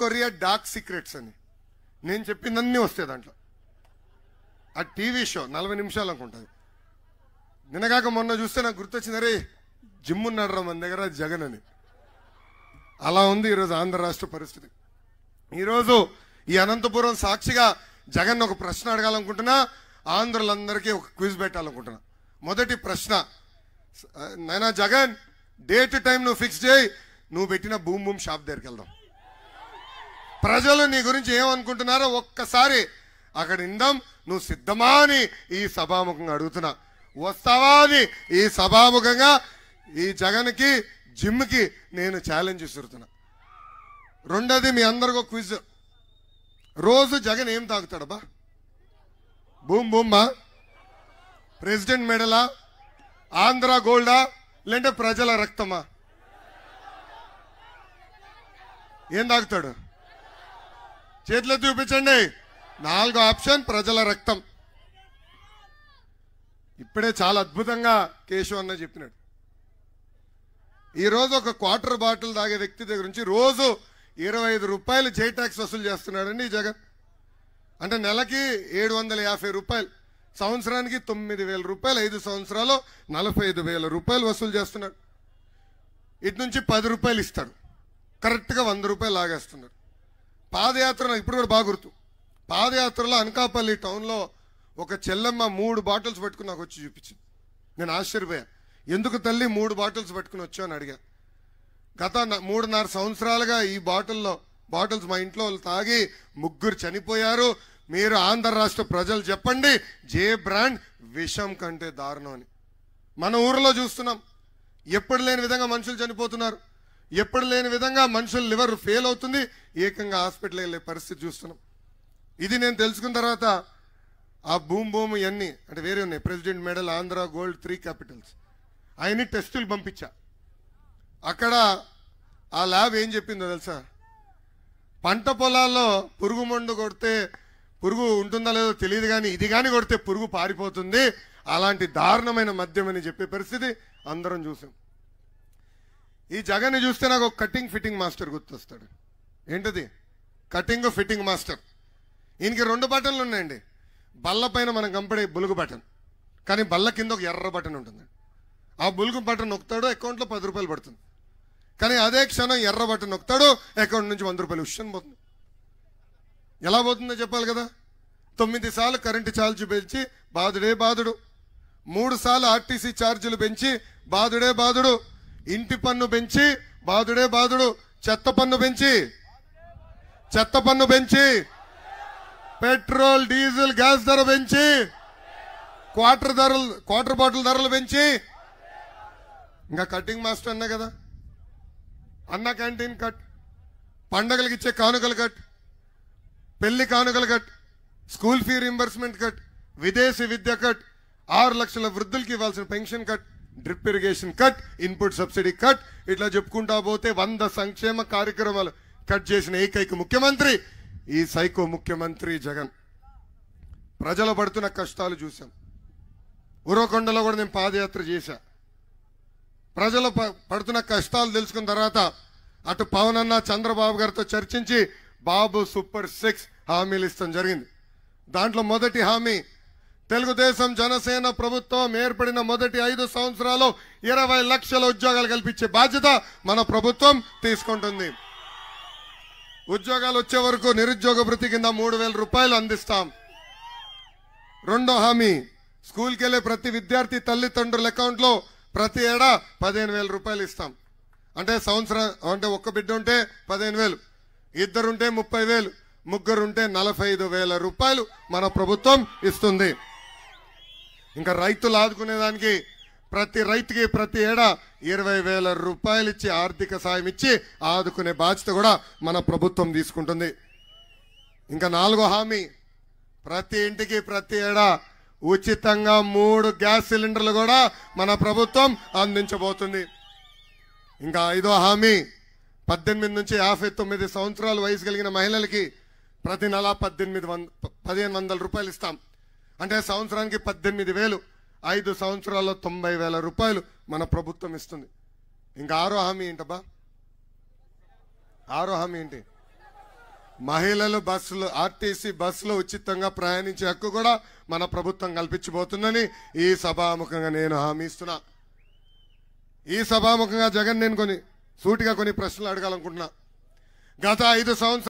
Korea dark secrets అని నేను చెప్పిందన్నీ వస్తాయి దాంట్లో. ఆ టీవీ షో 40 నిమిషాలు అనుకుంటుంది. నిన్నగాక మొన్న చూస్తే నాకు గుర్తొచ్చింది, అరే జిమ్ ఉన్నాడు రా మన దగ్గర జగన్ అని. అలా ఉంది ఈరోజు ఆంధ్ర రాష్ట్ర పరిస్థితి. ఈరోజు ఈ అనంతపురం సాక్షిగా జగన్ ఒక ప్రశ్న అడగాలనుకుంటున్నా, ఆంధ్రులందరికీ ఒక క్విజ్ పెట్టాలనుకుంటున్నా. మొదటి ప్రశ్న, నైనా జగన్ డేట్ టైం నువ్వు ఫిక్స్ చేయి, నువ్వు పెట్టిన బూమ్ బూమ్ షాప్ దగ్గరికి వెళ్దాం. ప్రజలు నీ గురించి ఏమనుకుంటున్నారో ఒక్కసారి అక్కడ ఇందాం. నువ్వు సిద్ధమా అని ఈ సభాముఖంగా అడుగుతున్నా. వస్తావా అని ఈ సభాముఖంగా ఈ జగన్కి జిమ్కి నేను ఛాలెంజ్ ఇస్తున్నా. రెండోది మీ అందరికీ ఒక క్విజ్. రోజు జగన్ ఏం తాగుతాడబ్బా? బూమ్ బూమ్మా, ప్రెసిడెంట్ మెడలా, ఆంధ్ర గోల్డా, లేదంటే ప్రజల రక్తమా? ఏం తాగుతాడు? చేతిలో చూపించండి. 4వ ఆప్షన్ ప్రజల రక్తం. ఇప్పుడే చాలా అద్భుతంగా కేశవ్ అన్న చెప్పినాడు. ఈరోజు ఒక క్వార్టర్ బాటిల్ తాగే వ్యక్తి దగ్గర నుంచి రోజు 25 రూపాయలు జై ట్యాక్స్ వసూలు చేస్తున్నాడండి జగన్. అంటే నెలకి 750 రూపాయలు, సంవత్సరానికి 9,000 రూపాయలు, 5 సంవత్సరాలు 45,000 రూపాయలు వసూలు చేస్తున్నాడు. ఇటు నుంచి 10 రూపాయలు ఇస్తాడు, కరెక్ట్గా 100 రూపాయలు లాగేస్తున్నాడు. పాదయాత్రలో ఇప్పుడు కూడా బాగా గుర్తు, పాదయాత్రలో అనకాపల్లి టౌన్లో ఒక చెల్లెమ్మ 3 బాటిల్స్ పట్టుకుని నాకు వచ్చి చూపించింది. నేను ఆశ్చర్యపోయా, ఎందుకు తల్లి 3 బాటిల్స్ పట్టుకుని వచ్చావు అని అడిగా. గత 3.5 సంవత్సరాలుగా ఈ బాటిల్స్ మా ఇంట్లో వాళ్ళు తాగి 3 చనిపోయారు. మీరు ఆంధ్ర రాష్ట్ర ప్రజలు చెప్పండి, జే బ్రాండ్ విషం కంటే దారుణం అని. మన ఊరిలో చూస్తున్నాం, ఎప్పుడు లేని విధంగా మనుషులు చనిపోతున్నారు, ఎప్పుడు లేని విధంగా మనుషులు లివర్ ఫెయిల్ అవుతుంది, ఏకంగా హాస్పిటల్ వెళ్ళే పరిస్థితి చూస్తున్నాం. ఇది నేను తెలుసుకున్న తర్వాత ఆ బూమ్ బూమ్ ఇవన్నీ అంటే వేరే ఉన్నాయి, president medal, Andhra gold, 3 Capitals, అవన్నీ టెస్టులు పంపించా. అక్కడ ఆ ల్యాబ్ ఏం చెప్పిందో తెలుసా? పంట పొలాల్లో పురుగు మందు కొడితే పురుగు ఉంటుందా లేదో తెలియదు, కానీ ఇది కానీ కొడితే పురుగు పారిపోతుంది, అలాంటి దారుణమైన మద్యం అని చెప్పే పరిస్థితి అందరం చూసాం. ఈ జగన్ చూస్తే నాకు ఒక కటింగ్ ఫిట్టింగ్ మాస్టర్ గుర్తొస్తాడు. ఏంటది? Cutting fitting master. ఈయనకి 2 బటన్లు ఉన్నాయండి. బల్ల పైన మనం కంపడే బులుగు బటన్, కానీ బల్ల కింద ఒక ఎర్ర బటన్ ఉంటుంది. ఆ బులుగు బటన్ నొక్కుతాడు, అకౌంట్లో 10 రూపాయలు పడుతుంది. కానీ అదే క్షణం ఎర్ర బటన్ నొక్కుతాడు, అకౌంట్ నుంచి 100 రూపాయలు ఉష్యం పోతుంది. ఎలా పోతుందో చెప్పాలి కదా. 9 సార్లు కరెంటు ఛార్జీ పెంచి బాధుడే బాధుడు, 3 సార్లు ఆర్టీసీ ఛార్జీలు పెంచి బాధుడే బాధుడు, ఇంటి పన్ను పెంచి బాధుడే బాధుడు, చెత్త పన్ను పెంచి పెట్రోల్ డీజిల్ గ్యాస్ ధర పెంచి క్వార్టర్ బాటిల్ ధరలు పెంచి, ఇంకా కటింగ్ మాస్టర్ అన్నా కదా, అన్న క్యాంటీన్ కట్, పండగలకు ఇచ్చే కానుకలు కట్, పెళ్లి కానుకలు cut, school fee reimbursement cut, విదేశీ విద్య కట్, 6 లక్షల వృద్ధులకి ఇవ్వాల్సిన pension cut, drip irrigation cut, input subsidy cut, ఇట్లా చెప్పుకుంటా పోతే 100 సంక్షేమ కార్యక్రమాలు కట్ చేసిన ఏకైక ముఖ్యమంత్రి ఈ సైకో ముఖ్యమంత్రి జగన్. ప్రజలు పడుతున్న కష్టాలు చూశాం. ఉరవకొండలో కూడా నేను పాదయాత్ర చేశా. ప్రజలు పడుతున్న కష్టాలు తెలుసుకున్న తర్వాత అటు పవన్ అన్న చంద్రబాబు గారితో చర్చించి బాబు సూపర్ 6 హామీలు ఇస్తాం జరిగింది. దాంట్లో మొదటి హామీ, తెలుగుదేశం జనసేన ప్రభుత్వం ఏర్పడిన మొదటి 5 సంవత్సరాలు 20 లక్షల ఉద్యోగాలు కల్పించే బాధ్యత మన ప్రభుత్వం తీసుకుంటుంది. ఉద్యోగాలు వచ్చే వరకు నిరుద్యోగ భృతి కింద 3,000 రూపాయలు అందిస్తాం. రెండో హామీ, స్కూల్కి వెళ్ళే ప్రతి విద్యార్థి తల్లిదండ్రుల అకౌంట్లో ప్రతి ఏడా 15,000 రూపాయలు ఇస్తాం. అంటే సంవత్సరం అంటే ఒక్క బిడ్డ ఉంటే 15,000, 2 ఉంటే 30,000, 3 ఉంటే 45,000 రూపాయలు మన ప్రభుత్వం ఇస్తుంది. ఇంకా రైతులు ఆదుకునేదానికి ప్రతి రైతుకి ప్రతి ఏడా 20,000 రూపాయలు ఇచ్చి ఆర్థిక సాయం ఇచ్చి ఆదుకునే బాధ్యత కూడా మన ప్రభుత్వం తీసుకుంటుంది. ఇంకా 4వ హామీ, ప్రతి ఇంటికి ప్రతి ఏడా ఉచితంగా 3 గ్యాస్ సిలిండర్లు కూడా మన ప్రభుత్వం అందించబోతుంది. ఇంకా 5వ హామీ, 18 నుంచి 59 సంవత్సరాల వయసు కలిగిన మహిళలకి ప్రతి నెల 1,500 రూపాయలు ఇస్తాం. అంటే సంవత్సరానికి 18,000, 5 సంవత్సరాల్లో 90,000 రూపాయలు మన ప్రభుత్వం ఇస్తుంది. ఇంకా 6వ హామీ ఏంటబ్బా? 6వ హామీ ఏంటి? మహిళలు బస్సులు ఆర్టీసీ బస్సులో ఉచితంగా ప్రయాణించే హక్కు కూడా మన ప్రభుత్వం కల్పించబోతుందని ఈ సభాముఖంగా నేను హామీ ఇస్తున్నా. ఈ సభాముఖంగా జగన్ నేను సూటిగా కొన్ని ప్రశ్నలు అడగాలనుకుంటున్నా. గత 5 సంవత్సరాలు